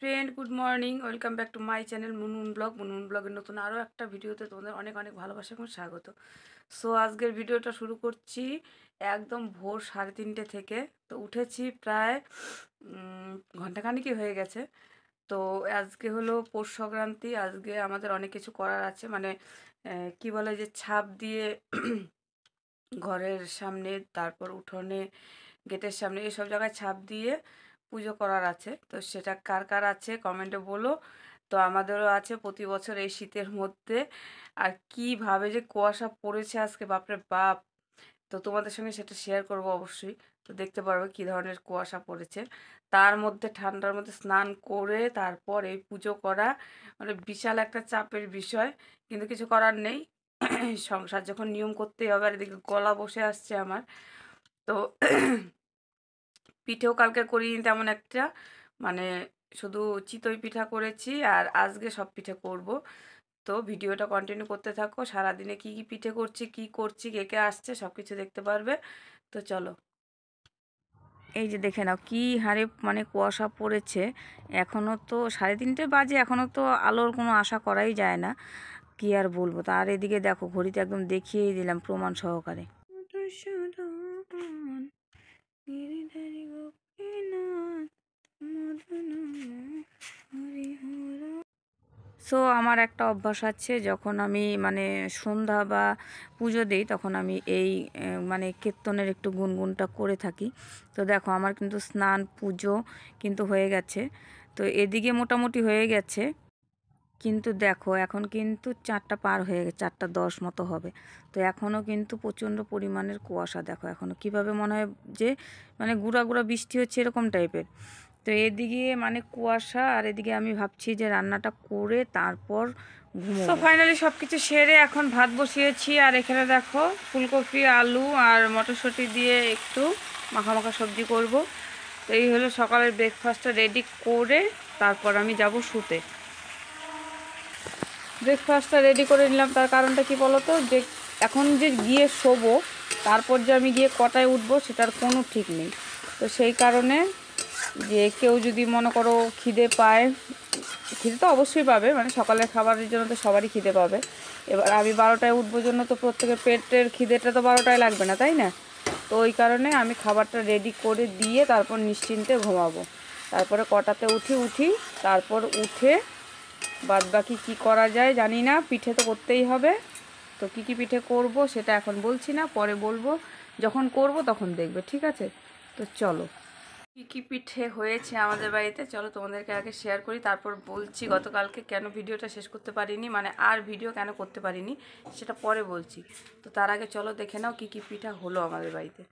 Friend, good morning. Welcome back to my channel Munmun blog. Munmun ব্লগের নতুন আরও একটা ভিডিওতে তোমাদের অনেক অনেক ভালোবাসা এবং স্বাগত। সো আজকের ভিডিওটা শুরু করছি একদম ভোর 3:30 থেকে। তো উঠেছি প্রায় ঘন্টাখানিকই হয়ে গেছে। তো আজকে হলো পৌষ সংক্রান্তি। আজকে আমাদের অনেক কিছু করার আছে, মানে কি বলে যে ছাপ দিয়ে ঘরের সামনে, তারপর উঠোনে, গেটের সামনে, এসব জায়গায় ছাপ দিয়ে পুজো করার আছে। তো সেটা কার কার আছে কমেন্টে বলো। তো আমাদেরও আছে প্রতি বছর এই শীতের মধ্যে। আর কিভাবে যে কুয়াশা পড়েছে আজকে, বাপরে বাপ! তো তোমাদের সঙ্গে সেটা শেয়ার করব অবশ্যই। তো দেখতে পারবে কী ধরনের কুয়াশা পড়েছে। তার মধ্যে ঠান্ডার মধ্যে স্নান করে তারপর এই পুজো করা, মানে বিশাল একটা চাপের বিষয়। কিন্তু কিছু করার নেই, সংসার যখন নিয়ম করতেই হবে। আর এদিকে গলা বসে আসছে আমার। তো পিঠেও কালকে করিনি তেমন একটা, মানে শুধু চিতই পিঠা করেছি। আর আজকে সব পিঠে করব। তো ভিডিওটা কন্টিনিউ করতে থাকো। সারাদিনে কি কি পিঠে করছি, কি করছি, কে কে আসছে, সব কিছু দেখতে পারবে। তো চলো। এই যে দেখে নাও কি হারে মানে কুয়াশা পড়েছে। এখনও তো 3:30 বাজে, এখনও তো আলোর কোনো আশা করাই যায় না। কি আর বলবো। তার এদিকে দেখো, ঘড়িতে একদম দেখিয়েই দিলাম প্রমাণ সহকারে। সো আমার একটা অভ্যাস আছে, যখন আমি মানে সন্ধ্যা বা পুজো দিই তখন আমি এই মানে কীর্তনের একটু গুনগুনটা করে থাকি। তো দেখো আমার কিন্তু স্নান পুজো কিন্তু হয়ে গেছে। তো এদিকে মোটামুটি হয়ে গেছে, কিন্তু দেখো এখন কিন্তু 4টা পার হয়ে গেছে, 4টা 10 মতো হবে। তো এখনও কিন্তু প্রচণ্ড পরিমাণের কুয়াশা। দেখো এখনও কীভাবে মনে হয় যে মানে গুঁড়া গুঁড়া বৃষ্টি হচ্ছে এরকম টাইপের। তো এদিকে মানে কুয়াশা, আর এদিকে আমি ভাবছি যে রান্নাটা করে তারপর ঘুমোবো। তো ফাইনালি সব কিছু সেরে এখন ভাত বসিয়েছি। আর এখানে দেখো ফুলকপি, আলু আর মটরশুঁটি দিয়ে একটু মাখা মাখা সবজি করব। তো এই হলো সকালের ব্রেকফাস্টটা রেডি করে তারপর আমি যাব শুতে। ব্রেকফাস্টটা রেডি করে নিলাম, তার কারণটা কি বলো তো, যে এখন যে গিয়ে শোবো তারপর যে আমি গিয়ে কটায় উঠবো সেটার কোনো ঠিক নেই। তো সেই কারণে যে কেউ যদি মনে করো খিদে পায়, খিদে তো অবশ্যই পাবে, মানে সকালের খাবারের জন্য তো সবারই খিদে পাবে। এবার আমি 12টায় উঠবো জন্য তো প্রত্যেকের পেটের খিদেটা তো 12টায় লাগবে না, তাই না? তো ওই কারণে আমি খাবারটা রেডি করে দিয়ে তারপর নিশ্চিন্তে ঘুমাবো। তারপরে কটাতে উঠি তারপর উঠে বাদ বাকি কী করা যায় জানি না। পিঠে তো করতেই হবে। তো কী কী পিঠে করব সেটা এখন বলছি না, পরে বলবো। যখন করব তখন দেখবে, ঠিক আছে? তো চলো, কী কী পিঠে হয়েছে আমাদের বাড়িতে চলো তোমাদেরকে আগে শেয়ার করি, তারপর বলছি গতকালকে কেন ভিডিওটা শেষ করতে পারিনি, মানে আর ভিডিও কেন করতে পারিনি সেটা পরে বলছি। তো তার আগে চলো দেখে নাও কী কী পিঠা হলো আমাদের বাড়িতে।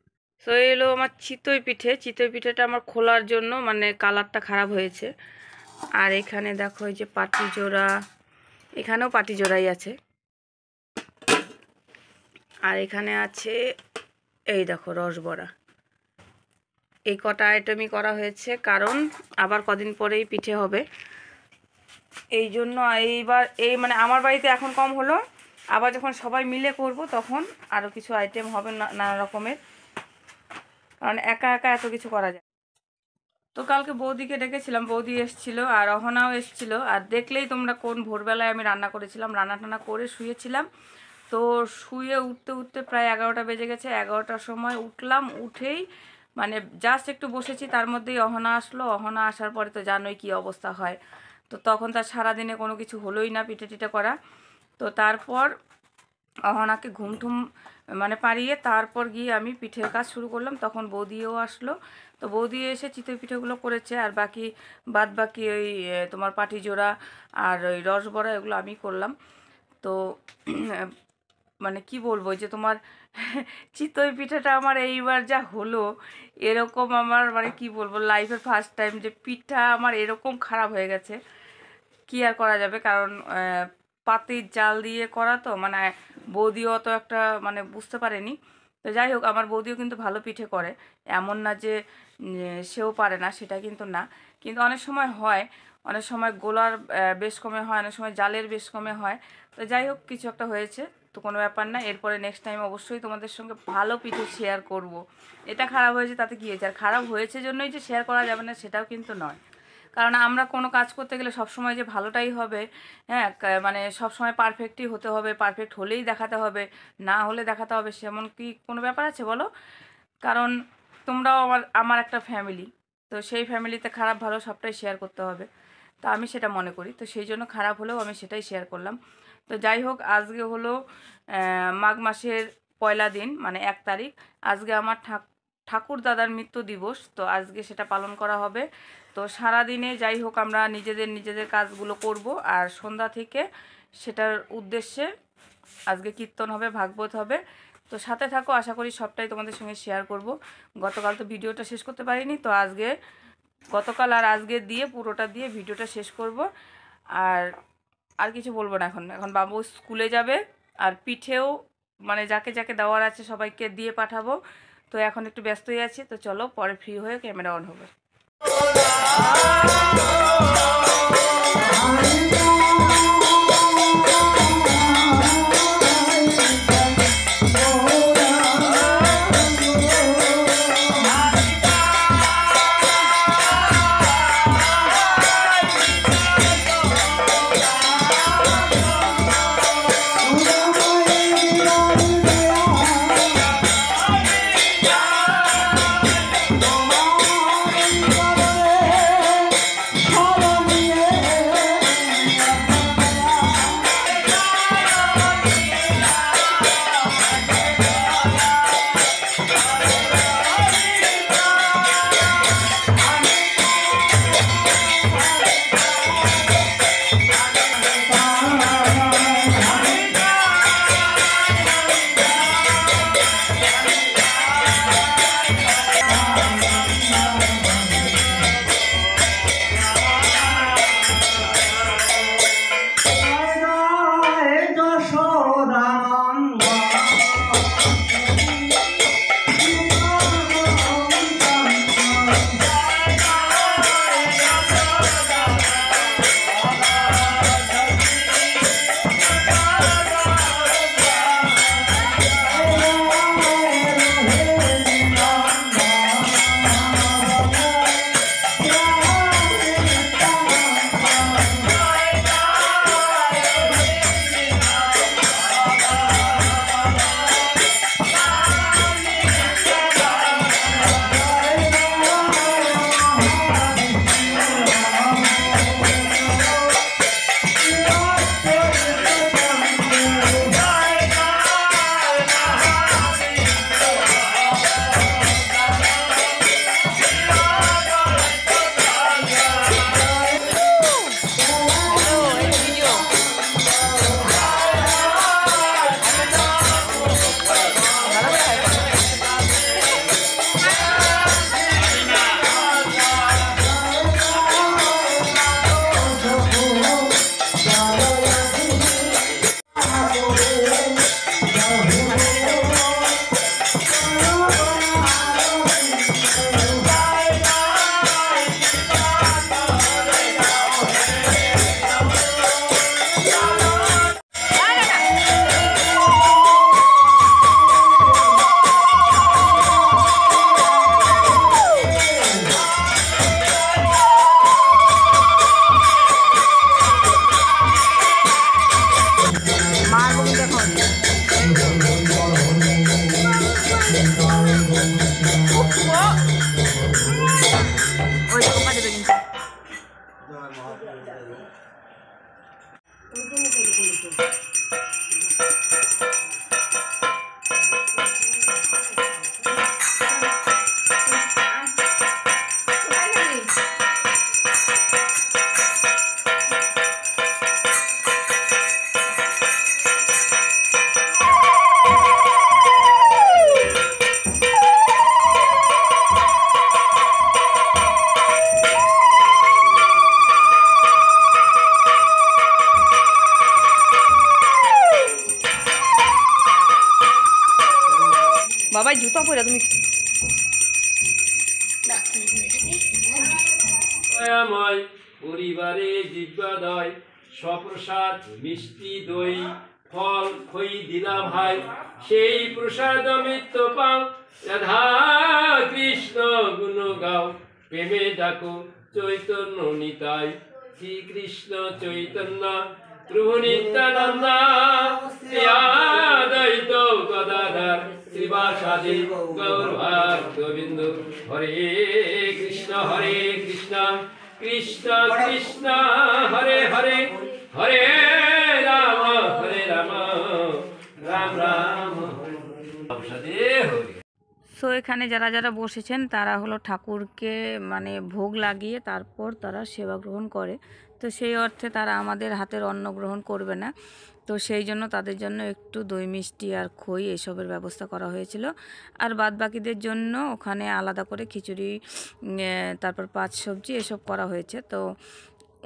তো এলো আমার চিতই পিঠে। চিতই পিঠেটা আমার খোলার জন্য মানে কালারটা খারাপ হয়েছে। আর এখানে দেখো এই যে পাটি জোড়া, এখানেও পাটি জোড়াই আছে। আর এখানে আছে এই দেখো রসবড়া। এই কটা আইটেমই করা হয়েছে, কারণ আবার কদিন পরেই পিঠে হবে। এই জন্য এইবার এই মানে আমার বাড়িতে এখন কম হলো, আবার যখন সবাই মিলে করব তখন আরও কিছু আইটেম হবে নানা রকমের, কারণ একা একা এত কিছু করা যায়। তো কালকে বৌদিকে ডেকেছিলাম, বৌদি এসছিল আর অহনাও এসছিল। আর দেখলেই তোমরা কোন ভোরবেলায় আমি রান্না করেছিলাম, রান্না টান্না করে শুয়েছিলাম। তো শুয়ে উঠতে উঠতে প্রায় 11টা বেজে গেছে। 11টার সময় উঠলাম, উঠেই মানে জাস্ট একটু বসেছি, তার মধ্যেই অহনা আসলো। অহনা আসার পরে তো জানোই কী অবস্থা হয়। তো তখন তার সারাদিনে কোনো কিছু হলোই না পিঠে টিঠে করা। তো তারপর অহনাকে ঘুমঠুম মানে পাড়িয়ে তারপর গিয়ে আমি পিঠের কাজ শুরু করলাম। তখন বৌদিও আসলো। তো বৌদি এসে চিতই পিঠেগুলো করেছে, আর বাদ বাকি ওই তোমার পাটি জোড়া আর ওই রসবড়া এগুলো আমি করলাম। তো মানে কি বলবো যে তোমার চিতই পিঠাটা আমার এইবার যা হলো, এরকম আমার মানে কি বলবো লাইফের ফার্স্ট টাইম যে পিঠা আমার এরকম খারাপ হয়ে গেছে। কি আর করা যাবে, কারণ পাতির জাল দিয়ে করা তো, মানে বৌদিও অত একটা মানে বুঝতে পারেনি। তো যাই হোক, আমার বৌদিও কিন্তু ভালো পিঠে করে, এমন না যে সেও পারে না, সেটা কিন্তু না। কিন্তু অনেক সময় হয়, অনেক সময় গোলার বেশ কমে হয়, অনেক সময় জালের বেশ কমে হয়। তো যাই হোক, কিছু একটা হয়েছে, তো কোনো ব্যাপার না। এরপরে নেক্সট টাইম অবশ্যই তোমাদের সঙ্গে ভালো পিঠে শেয়ার করব। এটা খারাপ হয়েছে তাতে কী হয়েছে, আর খারাপ হয়েছে জন্যই যে শেয়ার করা যাবে না সেটাও কিন্তু নয়। কারণ আমরা কোনো কাজ করতে গেলে সবসময় যে ভালোটাই হবে, হ্যাঁ, মানে সবসময় পারফেক্টই হতে হবে, পারফেক্ট হলেই দেখাতে হবে, না হলে দেখাতে হবে, সেমন কি কোনো ব্যাপার আছে বলো? কারণ তোমরাও আমার আমার একটা ফ্যামিলি, তো সেই ফ্যামিলিতে খারাপ ভালো সবটাই শেয়ার করতে হবে। তো আমি সেটা মনে করি, তো সেই জন্য খারাপ হলেও আমি সেটাই শেয়ার করলাম। তো যাই হোক, আজকে হলো মাঘ মাসের পয়লা দিন, মানে 1 তারিখ। আজকে আমার ঠাকুর দাদার মৃত্যু দিবস, তো আজকে সেটা পালন করা হবে। তো সারাদিনে যাই হোক আমরা নিজেদের কাজগুলো করব, আর সন্ধ্যা থেকে সেটার উদ্দেশ্যে আজকে কীর্তন হবে, ভাগবত হবে। তো সাথে থাকো, আশা করি সবটাই তোমাদের সঙ্গে শেয়ার করব। গতকাল তো ভিডিওটা শেষ করতে পারিনি, তো আজকে গতকাল আর আজকে দিয়ে পুরোটা দিয়ে ভিডিওটা শেষ করব। আর আর কিছু বলবো না, এখন এখন বাবু স্কুলে যাবে, আর পিঠেও মানে যাকে যাকে দেওয়ার আছে সবাইকে দিয়ে পাঠাবো। তো এখন একটু ব্যস্তই আছি, তো চলো পরে ফ্রি হয়ে ক্যামেরা অন হবে। বাবাই জুতা পরে তুমি পরিবারে জিজ্ঞাদয় সপ্রসাদ মিষ্টি দই ফল খই দিলা ভাই, সেই প্রসাদ অমৃত পাও, রাধা কৃষ্ণ গুণ গাও, প্রেমে ডাকো চৈতন্য নিতাই শ্রীকৃষ্ণ চৈতন্য প্রভু নিত্যানন্দ শ্রী অদ্বৈত গদাধর শ্রীবাসাদি গৌরভাগ গোবিন্দ হরে কৃষ্ণ কৃষ্ণ কৃষ্ণ হরে হরে হরে রাম রাম রাম হরে হরে। সো এখানে যারা যারা বসেছেন তারা হলো ঠাকুরকে মানে ভোগ লাগিয়ে তারপর তারা সেবা গ্রহণ করে। তো সেই অর্থে তারা আমাদের হাতের অন্ন গ্রহণ করবে না, তো সেই জন্য তাদের জন্য একটু দই মিষ্টি আর খই এসবের ব্যবস্থা করা হয়েছিল। আর বাদ বাকিদের জন্য ওখানে আলাদা করে খিচুড়ি, তারপর পাঁচ সবজি এসব করা হয়েছে। তো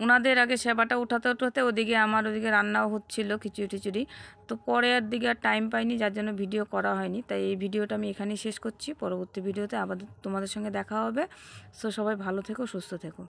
ওনাদের আগে সেবাটা উঠাতে ওদিকে আমার ওদিকে রান্নাও হচ্ছিল খিচুড়ি। তো পরের দিকে আর টাইম পাইনি, যার জন্য ভিডিও করা হয়নি। তাই এই ভিডিওটা আমি এখানেই শেষ করছি। পরবর্তী ভিডিওতে আবার তোমাদের সঙ্গে দেখা হবে। সো সবাই ভালো থেকো, সুস্থ থেকো।